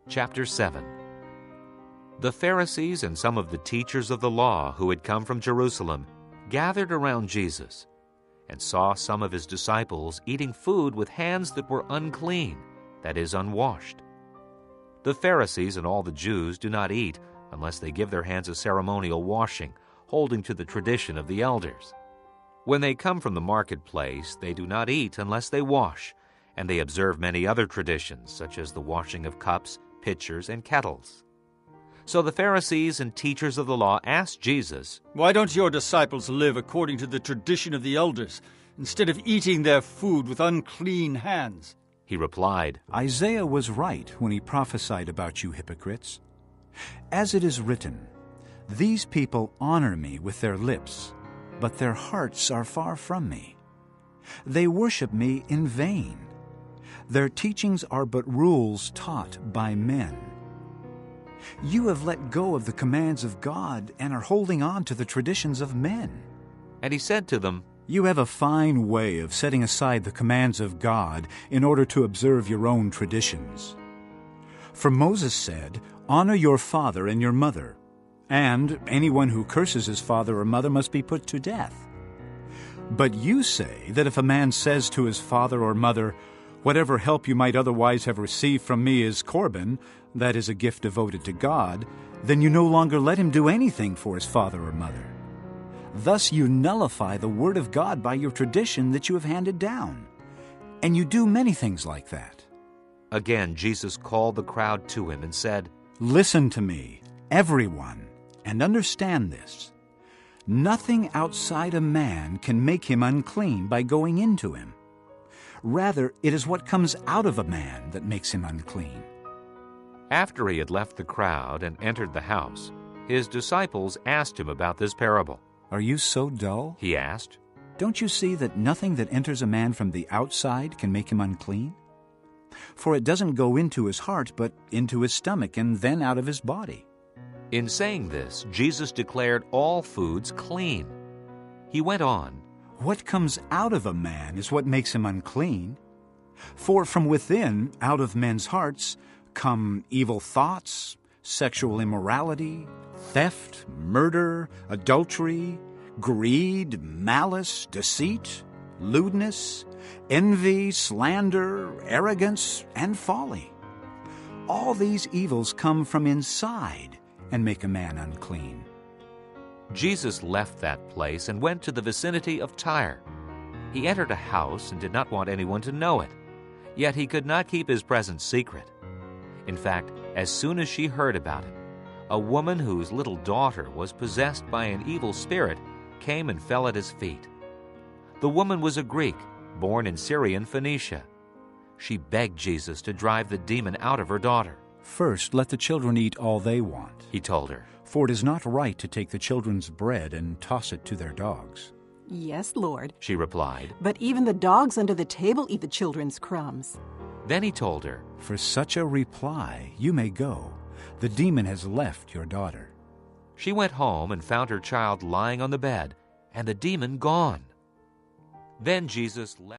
Chapter 7. The Pharisees and some of the teachers of the law who had come from Jerusalem gathered around Jesus and saw some of his disciples eating food with hands that were unclean, that is, unwashed. The Pharisees and all the Jews do not eat unless they give their hands a ceremonial washing, holding to the tradition of the elders. When they come from the marketplace, they do not eat unless they wash, and they observe many other traditions, such as the washing of cups, pitchers, and kettles. So the Pharisees and teachers of the law asked Jesus, "Why don't your disciples live according to the tradition of the elders, instead of eating their food with unclean hands?" He replied, Isaiah was right when he prophesied about you hypocrites. As it is written, "These people honor me with their lips, but their hearts are far from me. They worship me in vain. Their teachings are but rules taught by men." You have let go of the commands of God and are holding on to the traditions of men. and he said to them, You have a fine way of setting aside the commands of God in order to observe your own traditions. For Moses said, "Honor your father and your mother," and anyone who curses his father or mother must be put to death. But you say that if a man says to his father or mother, "Whatever help you might otherwise have received from me is Corban," that is a gift devoted to God, then you no longer let him do anything for his father or mother. Thus you nullify the word of God by your tradition that you have handed down. And you do many things like that. Again Jesus called the crowd to him and said, Listen to me, everyone, and understand this. Nothing outside a man can make him unclean by going into him. Rather, it is what comes out of a man that makes him unclean. After he had left the crowd and entered the house, his disciples asked him about this parable. Are you so dull? He asked, Don't you see that nothing that enters a man from the outside can make him unclean? For it doesn't go into his heart, but into his stomach, and then out of his body. In saying this, Jesus declared all foods clean. He went on, What comes out of a man is what makes him unclean. For from within, out of men's hearts, come evil thoughts, sexual immorality, theft, murder, adultery, greed, malice, deceit, lewdness, envy, slander, arrogance, and folly. All these evils come from inside and make a man unclean. Jesus left that place and went to the vicinity of Tyre. He entered a house and did not want anyone to know it, yet he could not keep his presence secret. In fact, as soon as she heard about it, a woman whose little daughter was possessed by an evil spirit came and fell at his feet. The woman was a Greek, born in Syrian Phoenicia. She begged Jesus to drive the demon out of her daughter. First, let the children eat all they want, He told her. for it is not right to take the children's bread and toss it to their dogs. "Yes, Lord. She replied. But even the dogs under the table eat the children's crumbs." Then he told her, For such a reply, you may go. The demon has left your daughter. She went home and found her child lying on the bed, and the demon gone. Then Jesus left.